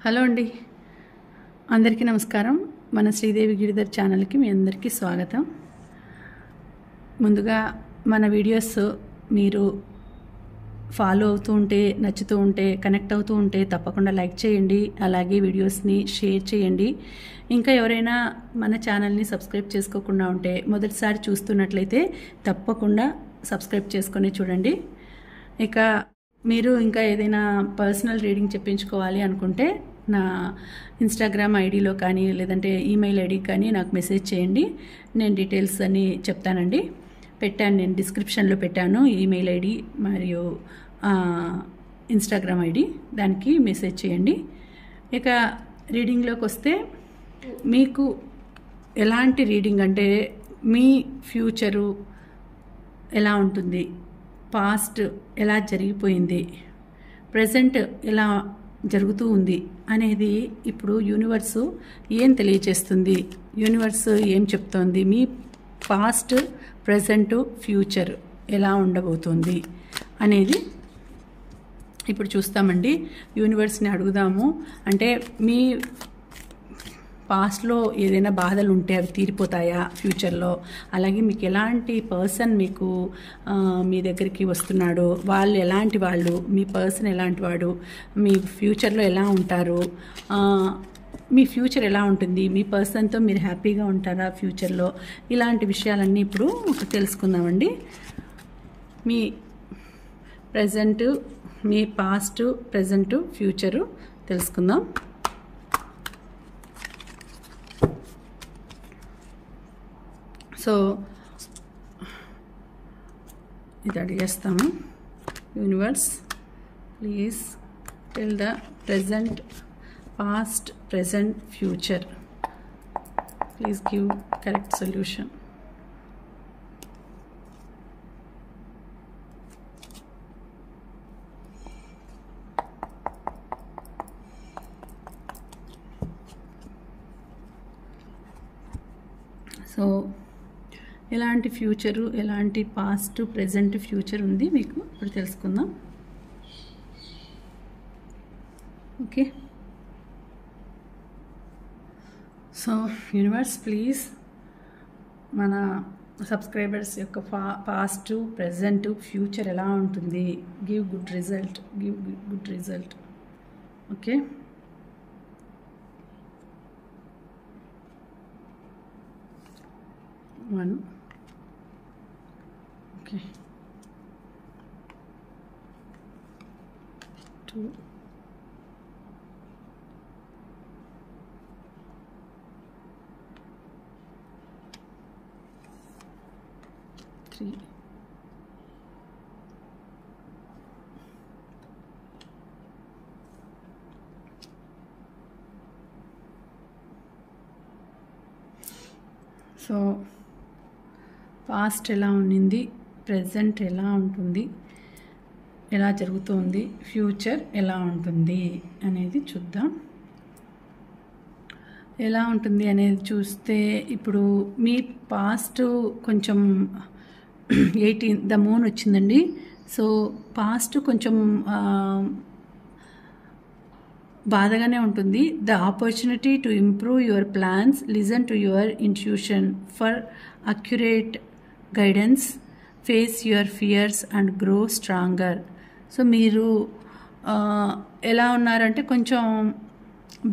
Hello అండి, అందరికీ నమస్కారం. మన శ్రీదేవి గిరిధర్ ఛానల్కి మీ అందరికీ స్వాగతం. ముందుగా మన వీడియోస్ మీరు ఫాలో అవుతూ ఉంటే, నచ్చుతూ ఉంటే, కనెక్ట్ అవుతూ ఉంటే తప్పకుండా లైక్ చేయండి. అలాగే వీడియోస్ని షేర్ చేయండి. ఇంకా ఎవరైనా మన ఛానల్ని సబ్స్క్రైబ్ చేసుకోకుండా ఉంటే, మొదటిసారి చూస్తున్నట్లయితే తప్పకుండా సబ్స్క్రైబ్ చేసుకొని చూడండి. ఇక మీరు ఇంకా ఏదైనా పర్సనల్ రీడింగ్ చెప్పించుకోవాలి అనుకుంటే నా ఇన్స్టాగ్రామ్ ఐడిలో కానీ లేదంటే ఈమెయిల్ ఐడికి కానీ నాకు మెసేజ్ చేయండి. నేను డీటెయిల్స్ అన్నీ చెప్తానండి. నేను డిస్క్రిప్షన్లో పెట్టాను ఈమెయిల్ ఐడి మరియు ఇన్స్టాగ్రామ్ ఐడి, దానికి మెసేజ్ చేయండి. ఇక రీడింగ్లోకి వస్తే, మీకు ఎలాంటి రీడింగ్ అంటే మీ ఫ్యూచరు ఎలా ఉంటుంది, పాస్ట్ ఎలా జరిగిపోయింది, ప్రజెంట్ ఎలా జరుగుతూ ఉంది అనేది ఇప్పుడు యూనివర్సు ఏం తెలియచేస్తుంది, యూనివర్సు ఏం చెప్తోంది, మీ పాస్ట్, ప్రజెంట్, ఫ్యూచర్ ఎలా ఉండబోతుంది అనేది ఇప్పుడు చూస్తామండి. యూనివర్స్ని అడుగుదాము. అంటే మీ పాస్ట్లో ఏదైనా బాధలు ఉంటే అవి తీరిపోతాయా ఫ్యూచర్లో? అలాగే మీకు ఎలాంటి పర్సన్ మీకు మీ దగ్గరికి వస్తున్నాడో, వాళ్ళు ఎలాంటి వాళ్ళు, మీ పర్సన్ ఎలాంటి వాడు, మీ ఫ్యూచర్లో ఎలా ఉంటారు, మీ ఫ్యూచర్ ఎలా ఉంటుంది, మీ పర్సన్తో మీరు హ్యాపీగా ఉంటారా ఫ్యూచర్లో, ఇలాంటి విషయాలన్నీ ఇప్పుడు తెలుసుకుందామండి. మీ ప్రజెంట్, మీ పాస్ట్, ప్రజెంట్, ఫ్యూచరు తెలుసుకుందాం. సో ఇది అడిగేస్తాము. Universe, please tell the present, past, present, future. Please give correct solution. So ఎలాంటి ఫ్యూచరు, ఎలాంటి పాస్ట్, ప్రెజెంట్, ఫ్యూచర్ ఉంది మీకు ఇప్పుడు తెలుసుకుందాం. ఓకే, సో యూనివర్స్ ప్లీజ్ మన సబ్స్క్రైబర్స్ యొక్క పాస్ట్, ప్రెజెంట్, ఫ్యూచర్ ఎలా ఉంటుంది, give good result. Okay, one. Okay, 2, 3, 4. So past ఎలా ఉండింది, ప్రజెంట్ ఎలా ఉంటుంది, ఎలా జరుగుతుంది, ఫ్యూచర్ ఎలా ఉంటుంది అనేది చూద్దాం. ఎలా ఉంటుంది అనేది చూస్తే, ఇప్పుడు మీ పాస్ట్ కొంచెం 18 ద మూన్ వచ్చిందండి. సో పాస్ట్ కొంచెం బాధగానే ఉంటుంది. The opportunity to improve your plans, listen to your intuition for accurate guidance, face your fears and grow stronger. So మీరు ఎలా ఉన్నారంటే కొంచెం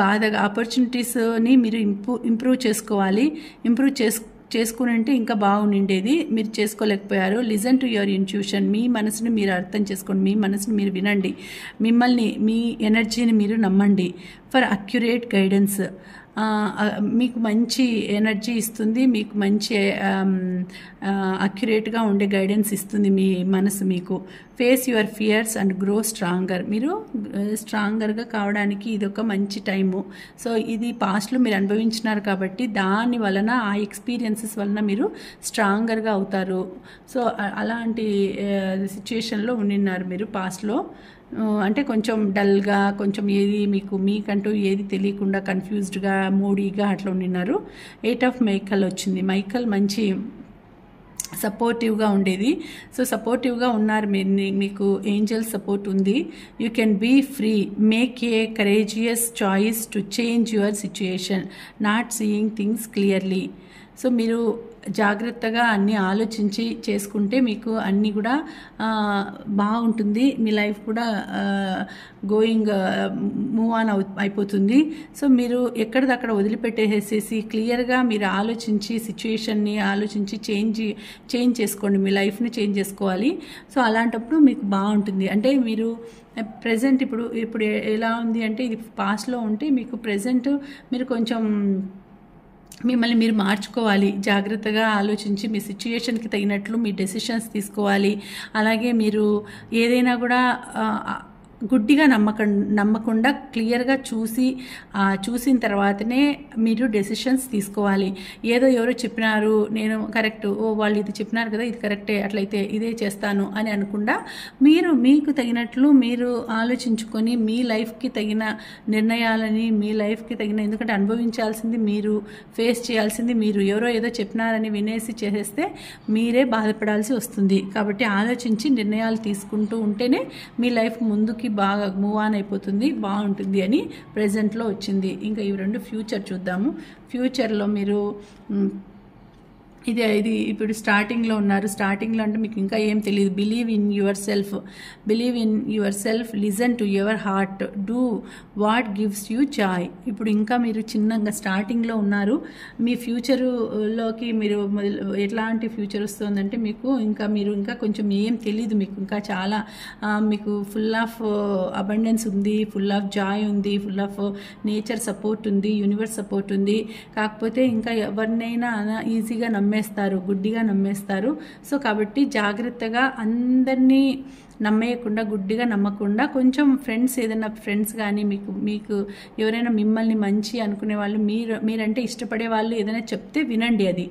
బాధగా, ఆపర్చునిటీస్ని మీరు ఇంప్రూవ్ చేసుకోవాలి. చేసుకుని అంటే ఇంకా బాగుండేది, మీరు చేసుకోలేకపోయారు. లిజన్ టు యువర్ ఇంట్యూషన్, మీ మనసుని మీరు అర్థం చేసుకోండి, మీ మనసుని మీరు వినండి, మిమ్మల్ని, మీ ఎనర్జీని మీరు నమ్మండి. ఫర్ అక్యురేట్ గైడెన్స్, మీకు మంచి ఎనర్జీ ఇస్తుంది, మీకు మంచి అక్యురేట్గా ఉండే గైడెన్స్ ఇస్తుంది మీ మనసు మీకు. Face your fears and grow stronger, మీరు స్ట్రాంగర్గా కావడానికి ఇది ఒక మంచి టైము. సో ఇది పాస్ట్లో మీరు అనుభవించినారు కాబట్టి దాని వలన, ఆ ఎక్స్పీరియన్సెస్ వలన మీరు స్ట్రాంగర్గా అవుతారు. సో అలాంటి సిచ్యుయేషన్లో ఉండినారు మీరు పాస్ట్లో. అంటే కొంచెం డల్గా, కొంచెం ఏది మీకంటూ ఏది తెలియకుండా కన్ఫ్యూజ్డ్గా, మూడీగా అట్లా ఉండినారు. 8 ఆఫ్ మైకల్ వచ్చింది. మైకల్ మంచి సపోర్టివ్గా ఉండేది. సో సపోర్టివ్గా ఉన్నారు మీరు, మీకు ఏంజల్ సపోర్ట్ ఉంది. You can be free, make a courageous choice to change your situation, not seeing things clearly. So మీరు జాగ్రత్తగా అన్నీ ఆలోచించి చేసుకుంటే మీకు అన్నీ కూడా బాగుంటుంది. మీ లైఫ్ కూడా గోయింగ్ మూవ్ ఆన్ అయిపోతుంది. సో మీరు ఎక్కడిదక్కడ వదిలిపెట్టేసేసి క్లియర్గా మీరు ఆలోచించి సిచ్యుయేషన్ని ఆలోచించి చేంజ్ చేసుకోండి. మీ లైఫ్ని చేంజ్ చేసుకోవాలి. సో అలాంటప్పుడు మీకు బాగుంటుంది. అంటే మీరు ప్రజెంట్ ఇప్పుడు ఎలా ఉంది అంటే ఇది పాస్ట్లో ఉంటే మీకు ప్రజెంట్ మీరు కొంచెం మిమ్మల్ని మీరు మార్చుకోవాలి. జాగ్రత్తగా ఆలోచించి మీ సిచ్యుయేషన్కి తగినట్లు మీ డెసిషన్స్ తీసుకోవాలి. అలాగే మీరు ఏదైనా కూడా గుడ్డిగా నమ్మకుండా క్లియర్గా చూసిన తర్వాతనే మీరు డెసిషన్స్ తీసుకోవాలి. ఏదో ఎవరో చెప్పినారు, నేను కరెక్ట్, వాళ్ళు ఇది చెప్పినారు కదా, ఇది కరెక్టే, అట్లయితే ఇదే చేస్తాను అని అనకుండా మీకు తగినట్లు మీరు ఆలోచించుకొని మీ లైఫ్కి తగిన నిర్ణయాలని, మీ లైఫ్కి తగిన, ఎందుకంటే అనుభవించాల్సింది మీరు, ఫేస్ చేయాల్సింది మీరు. ఎవరో ఏదో చెప్పినారని వినేసి చేసేస్తే మీరే బాధపడాల్సి వస్తుంది. కాబట్టి ఆలోచించి నిర్ణయాలు తీసుకుంటూ ఉంటేనే మీ లైఫ్ ముందుకి బాగా మూవ్ ఆన్ అయిపోతుంది, బాగుంటుంది అని ప్రెజెంట్లో వచ్చింది. ఇంకా ఇవి రెండు ఫ్యూచర్ చూద్దాము. ఫ్యూచర్లో మీరు ఇది ఇప్పుడు స్టార్టింగ్లో ఉన్నారు. స్టార్టింగ్లో అంటే మీకు ఇంకా ఏం తెలియదు. Believe in your self, listen to your heart, do what gives you Joy. ఇప్పుడు ఇంకా మీరు చిన్నగా స్టార్టింగ్లో ఉన్నారు. మీ ఫ్యూచర్లోకి మీరు ఎట్లాంటి ఫ్యూచర్ వస్తుందంటే మీరు ఇంకా కొంచెం ఏం తెలీదు. మీకు ఇంకా చాలా మీకు ఫుల్ ఆఫ్ అబండెన్స్ ఉంది, ఫుల్ ఆఫ్ జాయ్ ఉంది, ఫుల్ ఆఫ్ నేచర్ సపోర్ట్ ఉంది, యూనివర్స్ సపోర్ట్ ఉంది. కాకపోతే ఇంకా ఎవరినైనా ఈజీగా గుడ్డిగా నమ్మేస్తారు. సో కాబట్టి జాగ్రత్తగా అందరినీ నమ్మేయకుండా, గుడ్డిగా నమ్మకుండా, కొంచెం ఏదైనా ఫ్రెండ్స్ కానీ మీకు ఎవరైనా మిమ్మల్ని మంచి అనుకునే వాళ్ళు, మీరంటే ఇష్టపడే వాళ్ళు ఏదైనా చెప్తే వినండి. అది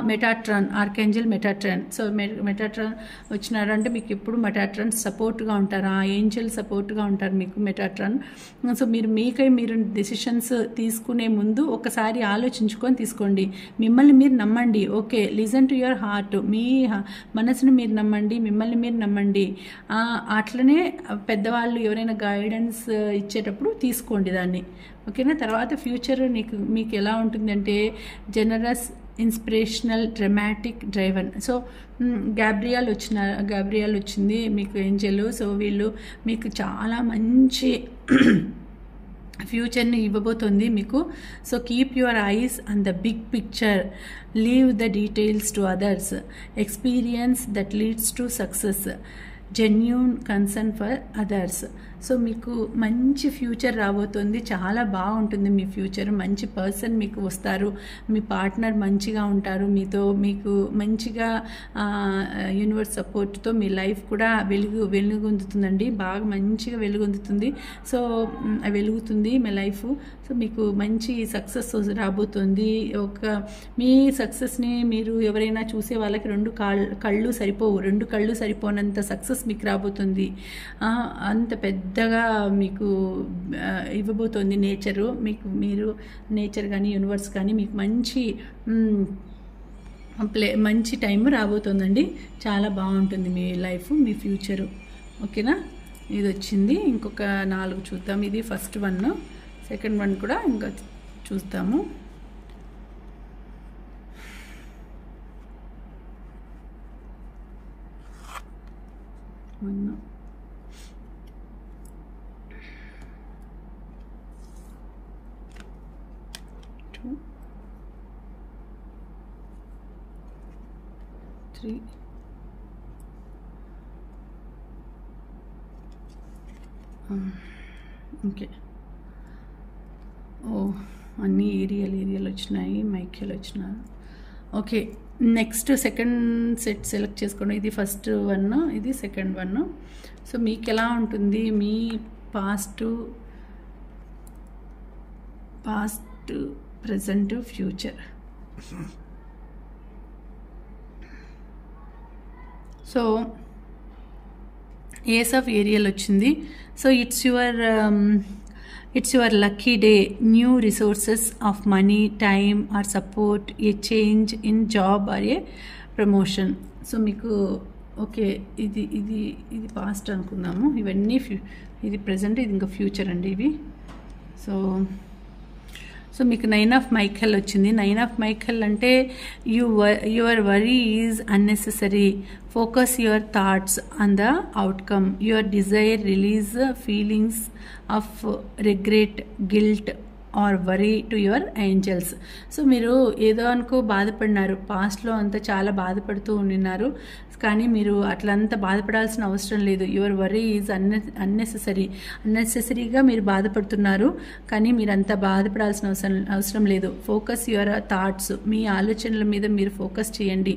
Metatron, archangel Metatron. So Metatron వచ్చినారంటే మీకు ఎప్పుడు మెటాట్రాన్ సపోర్ట్గా ఉంటారు, ఆ ఏంజల్ సపోర్ట్గా ఉంటారు మీకు మెటాట్రాన్. సో మీరు డెసిషన్స్ తీసుకునే ముందు ఒకసారి ఆలోచించుకొని తీసుకోండి. మిమ్మల్ని మీరు నమ్మండి. Okay, listen to your heart, మీ మనసును మీరు నమ్మండి, మిమ్మల్ని మీరు నమ్మండి. అట్లనే పెద్దవాళ్ళు ఎవరైనా గైడెన్స్ ఇచ్చేటప్పుడు తీసుకోండి దాన్ని. ఓకేనా? తర్వాత ఫ్యూచర్ మీకు ఎలా ఉంటుందంటే generous, inspirational, dramatic, driven. So Gabriel వచ్చింది మీకు ఏంజెల్. సో వీళ్ళు మీకు చాలా మంచి ఫ్యూచర్ని ఇవ్వబోతుంది మీకు. So keep your eyes on the big picture, leave the details to others, experience that leads to success, genuine concern for others. So మీకు మంచి ఫ్యూచర్ రాబోతుంది. చాలా బాగుంటుంది మీ ఫ్యూచర్. మంచి పర్సన్ మీకు వస్తారు, మీ పార్ట్నర్ మంచిగా ఉంటారు మీతో, మీకు మంచిగా యూనివర్స్ సపోర్ట్తో మీ లైఫ్ కూడా వెలుగొందుతుందండి. బాగా మంచిగా వెలుగొందుతుంది. సో వెలుగుతుంది మీ లైఫ్. సో మీకు మంచి సక్సెస్ రాబోతుంది. మీ సక్సెస్ని మీరు ఎవరైనా చూసే వాళ్ళకి రెండు కళ్ళు సరిపోనంత సక్సెస్ మీకు రాబోతుంది. అంత పెద్దగా మీకు ఇవ్వబోతోంది నేచరు. మీరు నేచర్ కానీ యూనివర్స్ కానీ మీకు మంచి టైం రాబోతుందండి. చాలా బాగుంటుంది మీ లైఫ్, మీ ఫ్యూచరు. ఓకేనా? ఇది వచ్చింది. ఇంకొక 4 చూద్దాం. ఇది ఫస్ట్ వన్, సెకండ్ వన్ కూడా ఇంకా చూద్దాము. One, 2, 3, okay. అన్నీ ఏరియల్ వచ్చినాయి, మైఖేల్ వచ్చినారు. Okay, next second set select చేసుకోండి. ఇది ఫస్ట్ వన్, ఇది సెకండ్ వన్. సో మీకు ఎలా ఉంటుంది మీ past, present, future. So ace of Ariel వచ్చింది. So it's your lucky day. New resources of money, time or support, a change in job or a promotion. So మీకు okay, ఇది ఇది ఇది past అనుకుందాము, ఇవన్నీ ఇది ప్రజెంట్, ఇది ఇంకా ఫ్యూచర్ అండి ఇవి. సో మీకు 9 ఆఫ్ మైఖెల్ వచ్చింది. 9 ఆఫ్ మైఖెల్ అంటే your worry is unnecessary, focus your thoughts on the outcome, your desire release feelings of regret, guilt are worry to your angels. So మీరు ఏదో అనుకో బాధపడినారు, పాస్ట్లో అంతా చాలా బాధపడుతూ ఉండినారు, కానీ మీరు అట్లంతా బాధపడాల్సిన అవసరం లేదు. యువర్ వరీ ఈజ్ అన్నెసెసరీగా మీరు బాధపడుతున్నారు, కానీ మీరు అంత బాధపడాల్సిన అవసరం లేదు. ఫోకస్ యువర్ థాట్స్, మీ ఆలోచనల మీద మీరు ఫోకస్ చేయండి,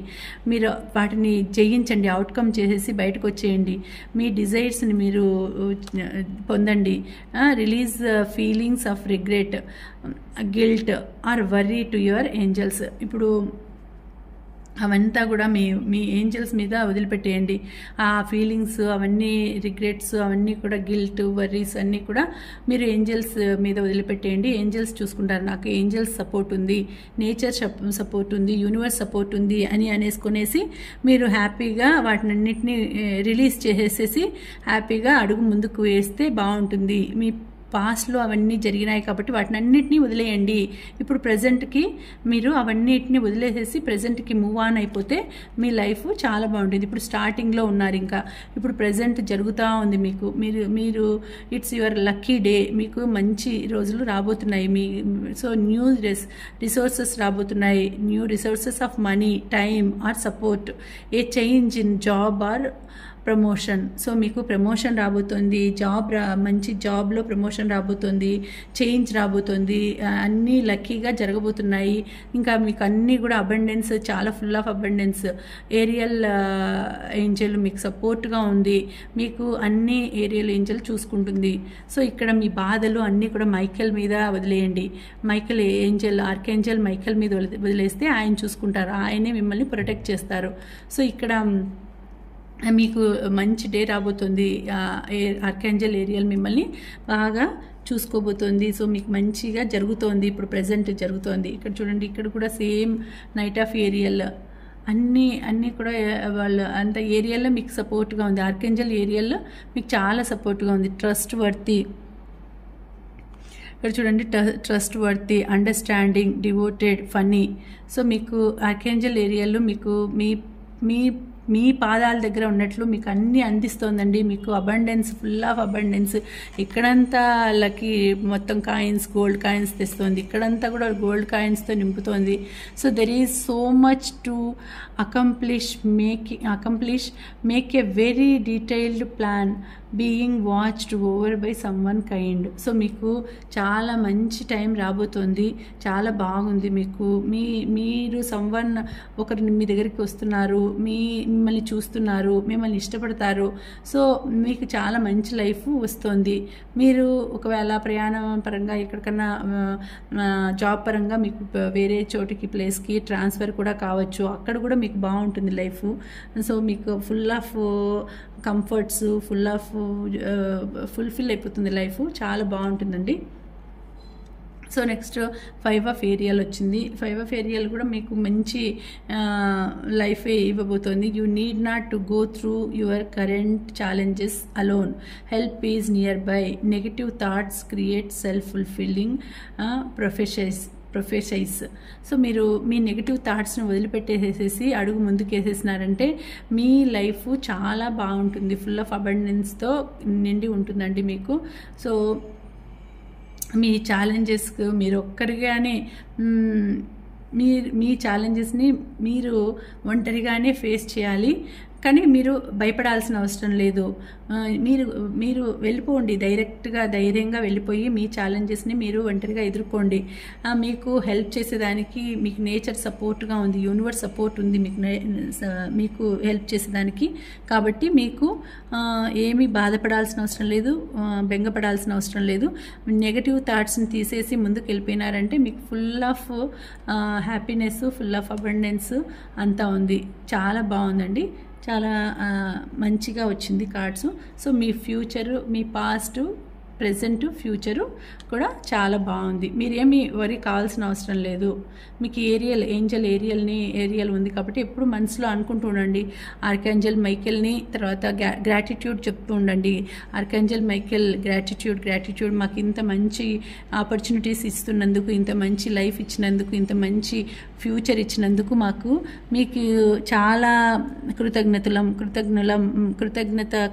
మీరు వాటిని జయించండి, అవుట్కమ్ చేసేసి బయటకు వచ్చేయండి, మీ డిజైర్స్ని మీరు పొందండి. Release feelings of regret, guilt are worry to your angels. ఇప్పుడు అవంతా కూడా మీ ఏంజల్స్ మీద వదిలిపెట్టేయండి. ఆ ఫీలింగ్స్ అవన్నీ, రిగ్రెట్స్ అవన్నీ కూడా, గిల్ట్, వర్రీస్ అన్నీ కూడా మీరు ఏంజల్స్ మీద వదిలిపెట్టేయండి. ఏంజల్స్ చూసుకుంటారు, నాకు ఏంజల్స్ సపోర్ట్ ఉంది, నేచర్ సపోర్ట్ ఉంది, యూనివర్స్ సపోర్ట్ ఉంది అని అనేసుకునేసి మీరు హ్యాపీగా వాటినన్నిటినీ రిలీజ్ చేసేసి హ్యాపీగా అడుగు ముందుకు వేస్తే బాగుంటుంది. మీ పాస్ట్లో అవన్నీ జరిగినాయి కాబట్టి వాటిని అన్నిటినీ వదిలేయండి. ఇప్పుడు ప్రజెంట్కి మీరు అవన్నిటిని వదిలేసేసి ప్రజెంట్కి మూవ్ ఆన్ అయిపోతే మీ లైఫ్ చాలా బాగుంటుంది. ఇప్పుడు స్టార్టింగ్లో ఉన్నారు, ఇంకా ఇప్పుడు ప్రజెంట్ జరుగుతూ ఉంది మీకు. మీరు ఇట్స్ యువర్ లక్కీ డే, మీకు మంచి రోజులు రాబోతున్నాయి. సో న్యూ రిసోర్సెస్ రాబోతున్నాయి, new resources of money, time or support, a change in job or promotion. So మీకు ప్రమోషన్ రాబోతుంది, మంచి జాబ్లో ప్రమోషన్ రాబోతుంది, చేంజ్ రాబోతుంది, అన్నీ లక్కీగా జరగబోతున్నాయి. ఇంకా మీకు అన్నీ కూడా అబండెన్స్, చాలా full of abundance. Ariel angel మీకు సపోర్ట్గా ఉంది, మీకు అన్ని ఏరియల్ ఏంజల్ చూసుకుంటుంది. సో ఇక్కడ మీ బాధలు అన్నీ కూడా మైఖెల్ మీద వదిలేయండి. మైఖెల్ ఏంజల్, ఆర్కేంజల్ మైఖెల్ మీద వదిలేస్తే ఆయన చూసుకుంటారు, ఆయనే మిమ్మల్ని ప్రొటెక్ట్ చేస్తారు. సో ఇక్కడ మీకు మంచి డే రాబోతుంది. ఆర్కేంజల్ ఏరియల్ మిమ్మల్ని బాగా చూసుకోబోతోంది. సో మీకు మంచిగా జరుగుతోంది, ఇప్పుడు ప్రజెంట్ జరుగుతోంది. ఇక్కడ చూడండి, ఇక్కడ కూడా సేమ్ నైట్ ఆఫ్ ఏరియల్, అన్నీ కూడా వాళ్ళు అంత ఏరియాలో మీకు సపోర్ట్గా ఉంది. ఆర్కేంజల్ ఏరియాలో మీకు చాలా సపోర్ట్గా ఉంది. ట్రస్ట్ వర్తీ, ఇక్కడ చూడండి, trust worthy, understanding, devoted, funny. So మీకు ఆర్కేంజల్ ఏరియాలో మీకు మీ పాదాల దగ్గర ఉన్నట్లు మీకు అన్నీ అందిస్తోందండి. మీకు అబండెన్స్, ఫుల్ ఆఫ్ అబండెన్స్. ఇక్కడంతా లక్కీ మొత్తం కాయిన్స్, గోల్డ్ కాయిన్స్ తెస్తోంది, ఇక్కడంతా కూడా గోల్డ్ కాయిన్స్తో నింపుతోంది. So there is so much to accomplish, make a very detailed plan, being watched over by someone kind. So మీకు చాలా మంచి టైం రాబోతోంది, చాలా బాగుంది. మీకు మీరు సమ్వన్ ఒకరిని మీ దగ్గరికి వస్తున్నారు, మిమ్మల్ని చూస్తున్నారు, మిమ్మల్ని ఇష్టపడతారు. సో మీకు చాలా మంచి లైఫ్ వస్తుంది. మీరు ఒకవేళ ప్రయాణం పరంగా ఎక్కడికన్నా జాబ్ పరంగా మీకు వేరే చోటికి, ప్లేస్కి ట్రాన్స్ఫర్ కూడా కావచ్చు, అక్కడ కూడా మీకు బాగుంటుంది లైఫ్. సో మీకు ఫుల్ ఆఫ్ కంఫర్ట్స్, ఫుల్ఫిల్ అయిపోతుంది లైఫ్, చాలా బాగుంటుందండి. సో నెక్స్ట్ 5 ఆఫ్ ఏరియల్ వచ్చింది. 5 ఆఫ్ ఏరియల్ కూడా మీకు మంచి లైఫే ఇవ్వబోతోంది. You need not to go through your current challenges alone, help is near by, negative thoughts create self fulfilling prophecies. So మీరు మీ నెగిటివ్ థాట్స్ని వదిలిపెట్టేసేసి అడుగు ముందుకేసేసినారంటే మీ లైఫ్ చాలా బాగుంటుంది, ఫుల్ ఆఫ్ అబండెన్స్తో నిండి ఉంటుందండి మీకు. సో మీ ఛాలెంజెస్కు మీరు ఒక్కరిగానే మీ ఛాలెంజెస్ని మీరు ఒంటరిగానే ఫేస్ చేయాలి, కానీ మీరు భయపడాల్సిన అవసరం లేదు. మీరు వెళ్ళిపోండి, ధైర్యంగా వెళ్ళిపోయి మీ ఛాలెంజెస్ని మీరు ఒంటరిగా ఎదుర్కోండి. మీకు హెల్ప్ చేసేదానికి మీకు నేచర్ సపోర్ట్గా ఉంది, యూనివర్స్ సపోర్ట్ ఉంది మీకు హెల్ప్ చేసేదానికి. కాబట్టి మీకు ఏమీ బాధపడాల్సిన అవసరం లేదు, బెంగపడాల్సిన అవసరం లేదు. నెగటివ్ థాట్స్ని తీసేసి ముందుకు వెళ్ళిపోయినారంటే మీకు full of happiness, full of abundance అంతా ఉంది. చాలా బాగుందండి, చాలా మంచిగా వచ్చింది కార్డ్స్. సో మీ ఫ్యూచరు, మీ పాస్ట్, ప్రెజెంట్ ఫ్యూచరు కూడా చాలా బాగుంది. మీరేమీ వరి కావాల్సిన అవసరం లేదు. మీకు ఏరియల్ ఉంది కాబట్టి ఎప్పుడు మనసులో అనుకుంటూ ఉండండి. ఆర్కాంజల్ మైకేల్ని, తర్వాత గ్రాటిట్యూడ్ చెప్తూ ఉండండి. ఆర్కాంజల్ మైకేల్ గ్రాటిట్యూడ్ మాకు ఇంత మంచి ఆపర్చునిటీస్ ఇస్తున్నందుకు, ఇంత మంచి లైఫ్ ఇచ్చినందుకు, ఇంత మంచి ఫ్యూచర్ ఇచ్చినందుకు మీకు చాలా కృతజ్ఞత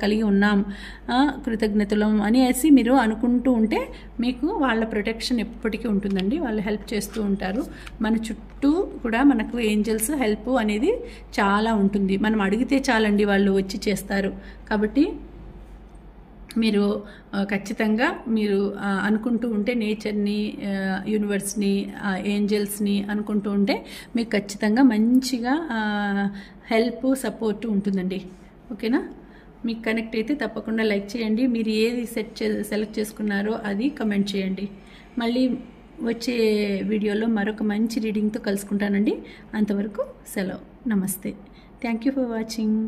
కలిగి ఉన్నాం, కృతజ్ఞతలం అనేసి మీరు అనుకుంటూ ఉంటే మీకు వాళ్ళ ప్రొటెక్షన్ ఎప్పటికీ ఉంటుందండి. వాళ్ళు హెల్ప్ చేస్తూ ఉంటారు. మన చుట్టూ కూడా మనకు ఏంజల్స్ హెల్ప్ అనేది చాలా ఉంటుంది. మనం అడిగితే చాలండి, వాళ్ళు వచ్చి చేస్తారు. కాబట్టి మీరు ఖచ్చితంగా మీరు అనుకుంటూ ఉంటే నేచర్ని, యూనివర్స్ని, ఏంజల్స్ని అనుకుంటూ ఉంటే మీకు ఖచ్చితంగా మంచిగా హెల్ప్ సపోర్ట్ ఉంటుందండి. ఓకేనా? మీకు కనెక్ట్ అయితే తప్పకుండా లైక్ చేయండి. మీరు ఏది సెలెక్ట్ చేసుకున్నారో అది కమెంట్ చేయండి. మళ్ళీ వచ్చే వీడియోలో మరొక మంచి రీడింగ్తో కలుసుకుంటానండి. అంతవరకు సెలవు. నమస్తే. Thank you for watching.